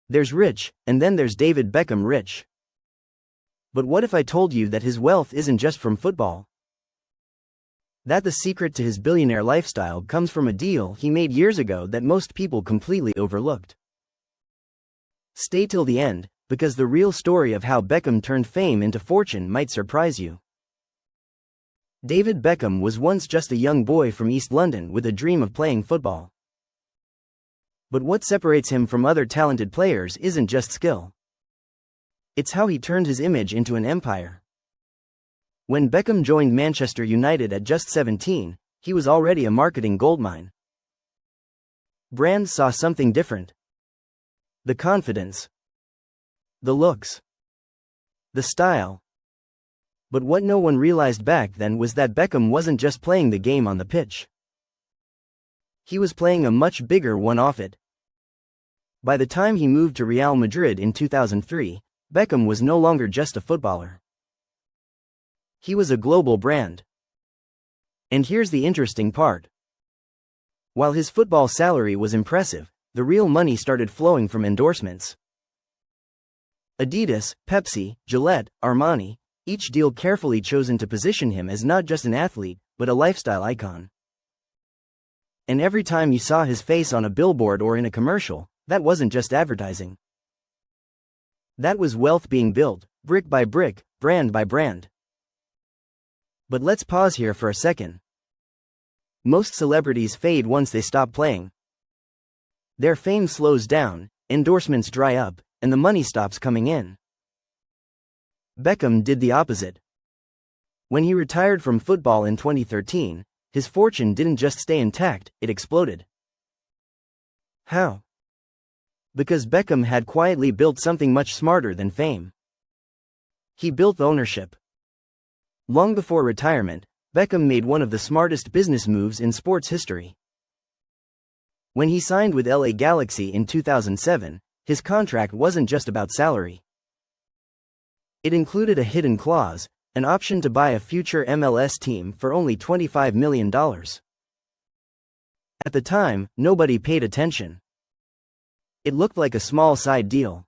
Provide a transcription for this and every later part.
There's rich, and then there's David Beckham rich. But what if I told you that his wealth isn't just from football? That the secret to his billionaire lifestyle comes from a deal he made years ago that most people completely overlooked. Stay till the end, because the real story of how Beckham turned fame into fortune might surprise you. David Beckham was once just a young boy from East London with a dream of playing football. But what separates him from other talented players isn't just skill. It's how he turned his image into an empire. When Beckham joined Manchester United at just 17, he was already a marketing goldmine. Brands saw something different. The confidence. The looks. The style. But what no one realized back then was that Beckham wasn't just playing the game on the pitch. He was playing a much bigger one off it. By the time he moved to Real Madrid in 2003, Beckham was no longer just a footballer. He was a global brand. And here's the interesting part. While his football salary was impressive, the real money started flowing from endorsements. Adidas, Pepsi, Gillette, Armani, each deal carefully chosen to position him as not just an athlete, but a lifestyle icon. And every time you saw his face on a billboard or in a commercial, that wasn't just advertising. That was wealth being built, brick by brick, brand by brand. But let's pause here for a second. Most celebrities fade once they stop playing. Their fame slows down, endorsements dry up, and the money stops coming in. Beckham did the opposite. When he retired from football in 2013, his fortune didn't just stay intact, it exploded. How? Because Beckham had quietly built something much smarter than fame. He built ownership. Long before retirement, Beckham made one of the smartest business moves in sports history. When he signed with LA Galaxy in 2007, his contract wasn't just about salary. It included a hidden clause, an option to buy a future MLS team for only $25 million. At the time, nobody paid attention. It looked like a small side deal.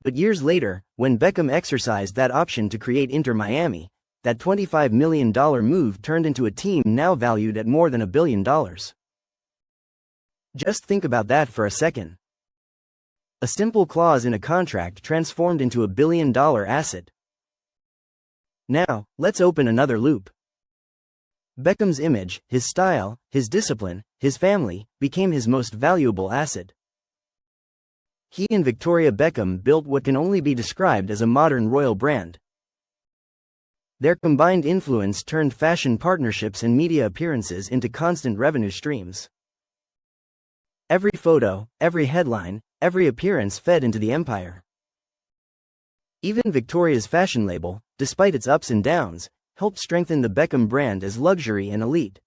But years later, when Beckham exercised that option to create Inter Miami, that $25 million move turned into a team now valued at more than $1 billion. Just think about that for a second. A simple clause in a contract transformed into $1 billion asset. Now, let's open another loop. Beckham's image, his style, his discipline, his family, became his most valuable asset. He and Victoria Beckham built what can only be described as a modern royal brand. Their combined influence turned fashion partnerships and media appearances into constant revenue streams. Every photo, every headline, every appearance fed into the empire. Even Victoria's fashion label, despite its ups and downs, helped strengthen the Beckham brand as luxury and elite.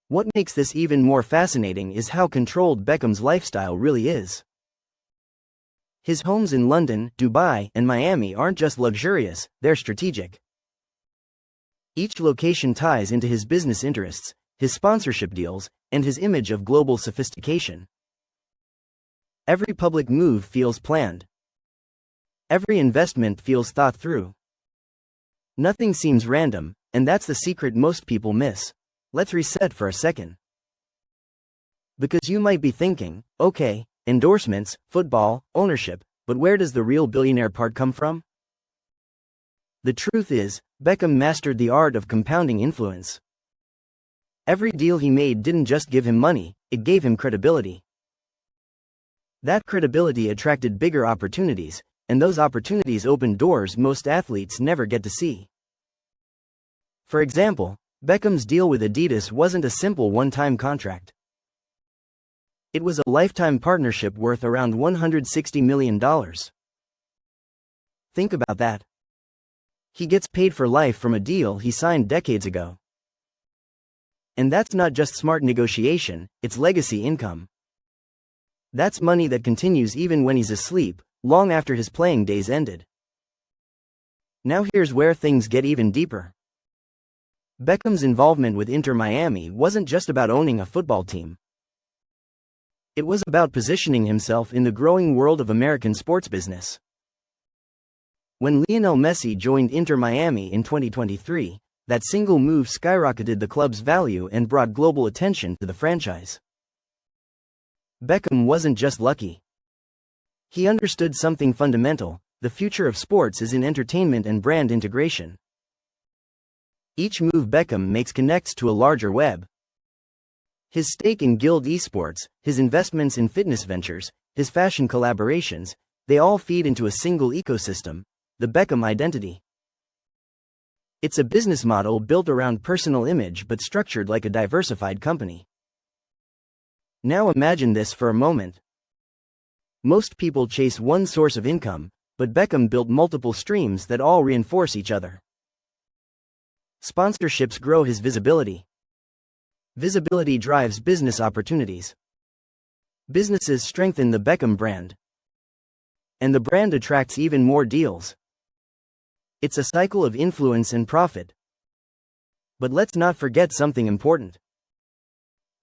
What makes this even more fascinating is how controlled Beckham's lifestyle really is. His homes in London, Dubai, and Miami aren't just luxurious, they're strategic. Each location ties into his business interests, his sponsorship deals, and his image of global sophistication. Every public move feels planned. Every investment feels thought through. Nothing seems random, and that's the secret most people miss. Let's reset for a second. Because you might be thinking, okay, endorsements, football, ownership, but where does the real billionaire part come from? The truth is, Beckham mastered the art of compounding influence. Every deal he made didn't just give him money, it gave him credibility. That credibility attracted bigger opportunities, and those opportunities opened doors most athletes never get to see. For example, Beckham's deal with Adidas wasn't a simple one-time contract. It was a lifetime partnership worth around $160 million. Think about that. He gets paid for life from a deal he signed decades ago. And that's not just smart negotiation, it's legacy income. That's money that continues even when he's asleep, long after his playing days ended. Now here's where things get even deeper. Beckham's involvement with Inter Miami wasn't just about owning a football team. It was about positioning himself in the growing world of American sports business. When Lionel Messi joined Inter Miami in 2023, that single move skyrocketed the club's value and brought global attention to the franchise. Beckham wasn't just lucky. He understood something fundamental: the future of sports is in entertainment and brand integration. Each move Beckham makes connects to a larger web. His stake in Guild Esports, his investments in fitness ventures, his fashion collaborations, they all feed into a single ecosystem: the Beckham identity. It's a business model built around personal image but structured like a diversified company. Now imagine this for a moment. Most people chase one source of income, but Beckham built multiple streams that all reinforce each other. Sponsorships grow his visibility. Visibility drives business opportunities. Businesses strengthen the Beckham brand. And the brand attracts even more deals. It's a cycle of influence and profit. But let's not forget something important.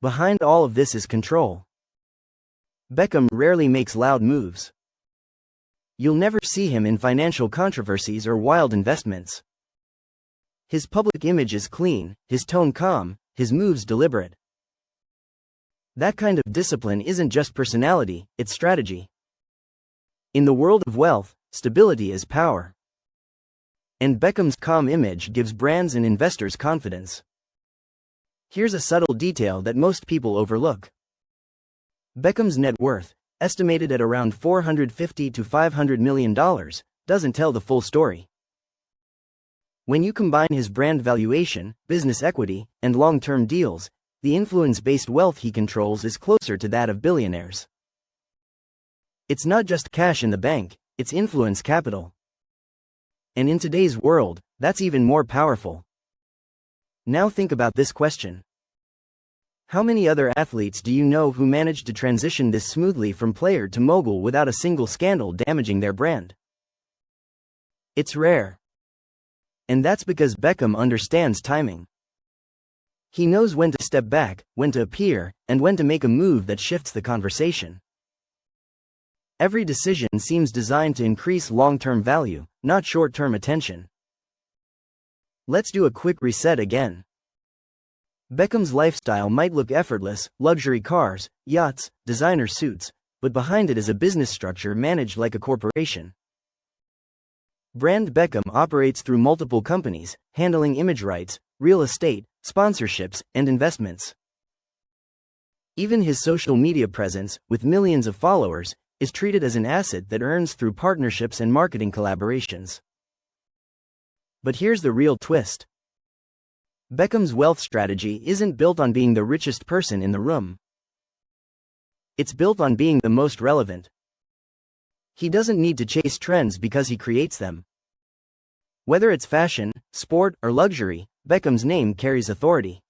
Behind all of this is control. Beckham rarely makes loud moves. You'll never see him in financial controversies or wild investments. His public image is clean, his tone calm, his moves deliberate. That kind of discipline isn't just personality, it's strategy. In the world of wealth, stability is power. And Beckham's calm image gives brands and investors confidence. Here's a subtle detail that most people overlook. Beckham's net worth, estimated at around $450 to $500 million, doesn't tell the full story. When you combine his brand valuation, business equity, and long-term deals, the influence-based wealth he controls is closer to that of billionaires. It's not just cash in the bank, it's influence capital. And in today's world, that's even more powerful. Now think about this question. How many other athletes do you know who managed to transition this smoothly from player to mogul without a single scandal damaging their brand? It's rare. And that's because Beckham understands timing. He knows when to step back, when to appear, and when to make a move that shifts the conversation. Every decision seems designed to increase long-term value, not short-term attention. Let's do a quick reset again. Beckham's lifestyle might look effortless: luxury cars, yachts, designer suits, but behind it is a business structure managed like a corporation. Brand Beckham operates through multiple companies, handling image rights, real estate, sponsorships, and investments. Even his social media presence, with millions of followers, is treated as an asset that earns through partnerships and marketing collaborations. But here's the real twist. Beckham's wealth strategy isn't built on being the richest person in the room. It's built on being the most relevant. He doesn't need to chase trends because he creates them. Whether it's fashion, sport, or luxury, Beckham's name carries authority.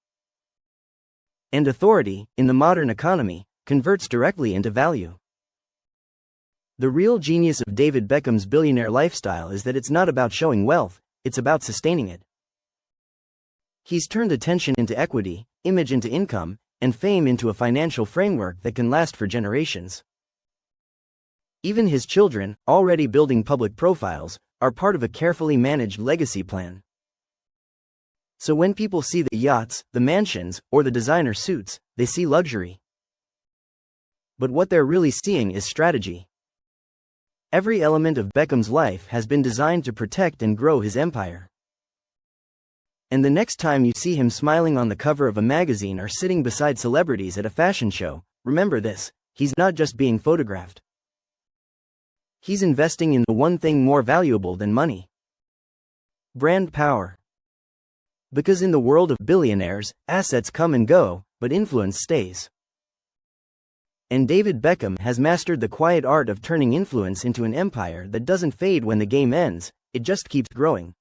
And authority, in the modern economy, converts directly into value. The real genius of David Beckham's billionaire lifestyle is that it's not about showing wealth, it's about sustaining it. He's turned attention into equity, image into income, and fame into a financial framework that can last for generations. Even his children, already building public profiles, are part of a carefully managed legacy plan. So when people see the yachts, the mansions, or the designer suits, they see luxury. But what they're really seeing is strategy. Every element of Beckham's life has been designed to protect and grow his empire. And the next time you see him smiling on the cover of a magazine or sitting beside celebrities at a fashion show, remember this: he's not just being photographed. He's investing in the one thing more valuable than money: brand power. Because in the world of billionaires, assets come and go, but influence stays. And David Beckham has mastered the quiet art of turning influence into an empire that doesn't fade when the game ends, it just keeps growing.